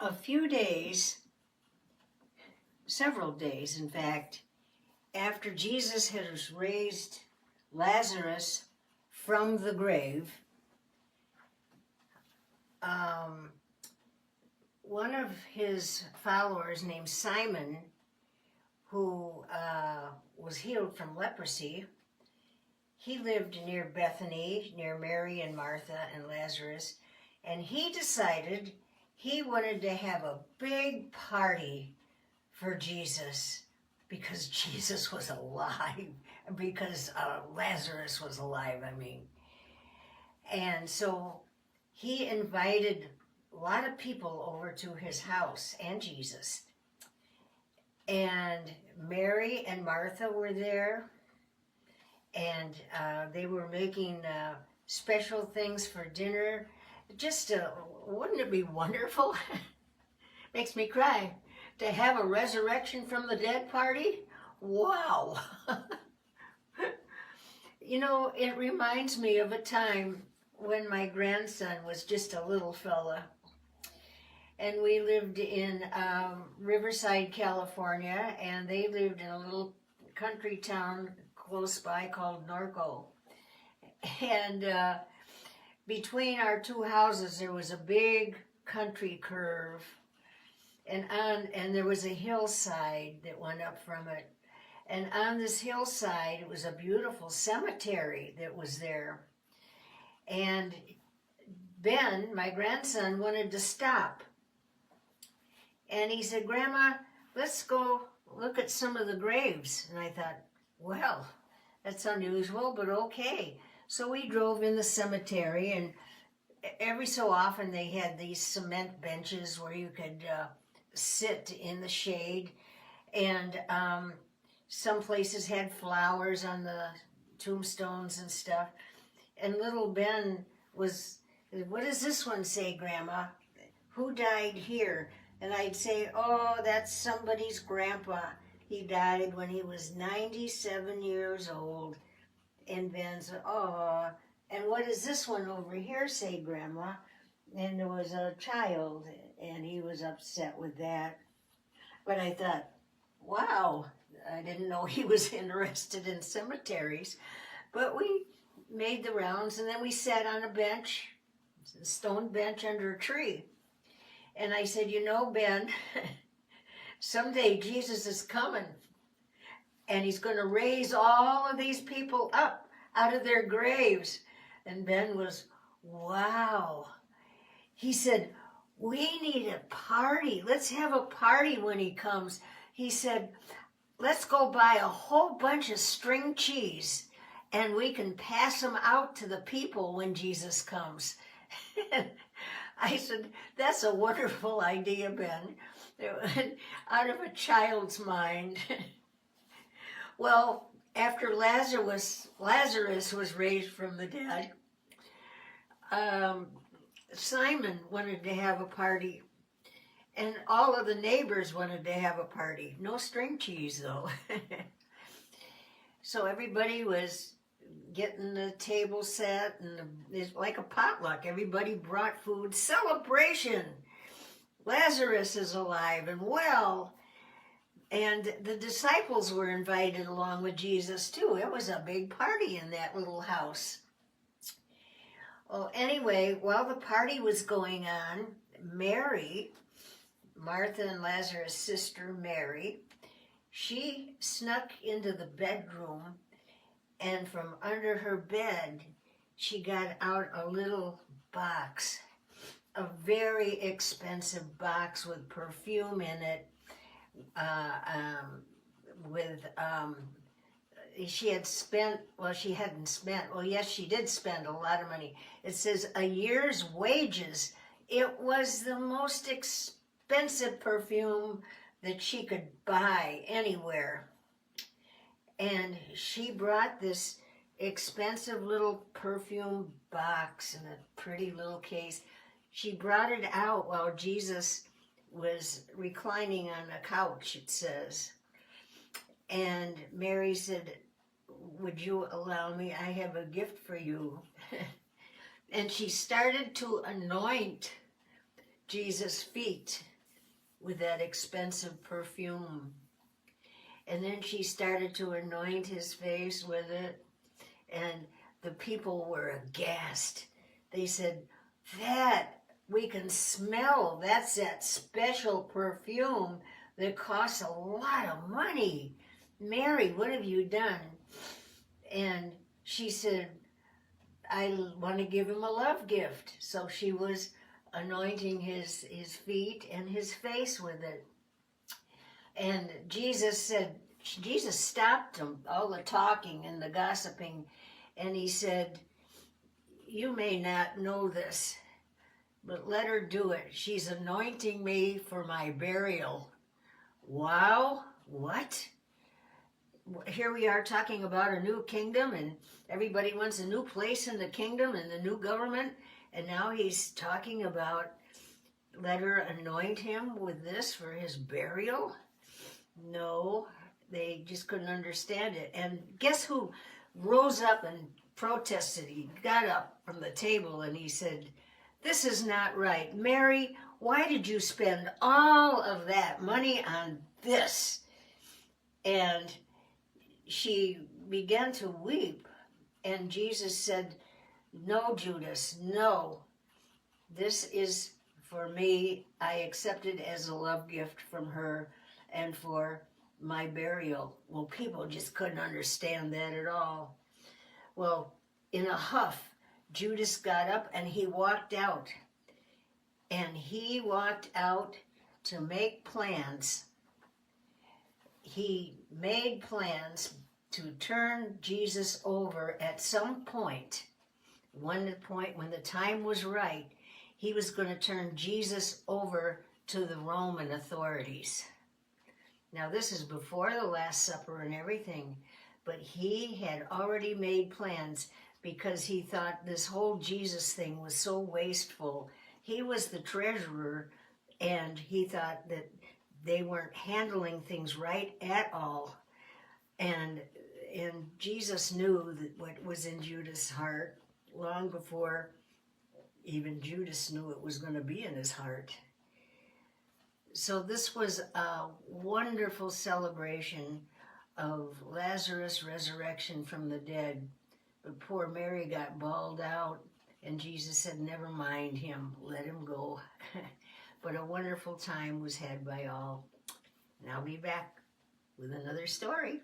A few days, several days in fact, after Jesus had raised Lazarus from the grave, one of his followers named Simon, who was healed from leprosy, he lived near Bethany, near Mary and Martha and Lazarus, and he decided he wanted to have a big party for Jesus because Jesus was alive, because Lazarus was alive, And so he invited a lot of people over to his house and Jesus. And Mary and Martha were there, and they were making special things for dinner. Just, wouldn't it be wonderful? Makes me cry. To have a resurrection from the dead party? Wow! You know, it reminds me of a time when my grandson was just a little fella. And we lived in Riverside, California, and they lived in a little country town close by called Norco. And between our two houses, there was a big country curve, and there was a hillside that went up from it. And on this hillside, it was a beautiful cemetery that was there. And Ben, my grandson, wanted to stop. And he said, "Grandma, let's go look at some of the graves." And I thought, well, that's unusual, but okay. So we drove in the cemetery, and every so often they had these cement benches where you could sit in the shade. And some places had flowers on the tombstones and stuff. And little Ben was, "What does this one say, Grandma? Who died here?" And I'd say, "Oh, that's somebody's grandpa. He died when he was 97 years old." And Ben said, "Oh, and what does this one over here say, Grandma?" And there was a child, and he was upset with that. But I thought, wow, I didn't know he was interested in cemeteries. But we made the rounds, and then we sat on a bench, a stone bench under a tree. And I said, "You know, Ben, someday Jesus is coming, and he's going to raise all of these people up out of their graves." And Ben was, wow. He said, "We need a party. Let's have a party when he comes." He said, "Let's go buy a whole bunch of string cheese, and we can pass them out to the people when Jesus comes." I said, "That's a wonderful idea, Ben." Out of a child's mind. Well, after Lazarus was raised from the dead, Simon wanted to have a party, and all of the neighbors wanted to have a party. No string cheese, though. So everybody was getting the table set, and it's like a potluck. Everybody brought food. Celebration! Lazarus is alive and well. And the disciples were invited along with Jesus too. It was a big party in that little house. Well, anyway, while the party was going on, Mary, Martha and Lazarus' sister Mary, she snuck into the bedroom, and from under her bed, she got out a little box, a very expensive box with perfume in it, she had spent, well, she hadn't spent, well, yes, she did spend a lot of money. It says a year's wages. It was the most expensive perfume that she could buy anywhere. And she brought this expensive little perfume box in a pretty little case. She brought it out while Jesus was reclining on a couch, it says. And Mary said, "Would you allow me? I have a gift for you." And she started to anoint Jesus' feet with that expensive perfume. And then she started to anoint his face with it, and the people were aghast. They said, that we can smell, that's that special perfume that costs a lot of money. Mary, what have you done? And she said, I want to give him a love gift. So she was anointing his feet and his face with it. And Jesus stopped them, all the talking and the gossiping, and he said, you may not know this, but let her do it. She's anointing me for my burial. Wow, what? Here we are talking about a new kingdom, and everybody wants a new place in the kingdom and the new government, and now he's talking about let her anoint him with this for his burial? No, they just couldn't understand it. And guess who rose up and protested? He got up from the table and he said, this is not right. Mary, why did you spend all of that money on this? And she began to weep. And Jesus said, no, Judas, no. This is for me. I accept it as a love gift from her and for my burial. Well, people just couldn't understand that at all. Well, in a huff, Judas got up and he walked out. And he walked out to make plans. He made plans to turn Jesus over at some point. When the time was right, he was going to turn Jesus over to the Roman authorities. Now, this is before the Last Supper and everything, but he had already made plans because he thought this whole Jesus thing was so wasteful. He was the treasurer, and he thought that they weren't handling things right at all. And Jesus knew that what was in Judas' heart long before even Judas knew it was going to be in his heart. So this was a wonderful celebration of Lazarus' resurrection from the dead. But poor Mary got bawled out, and Jesus said, never mind him, let him go. But a wonderful time was had by all. And I'll be back with another story.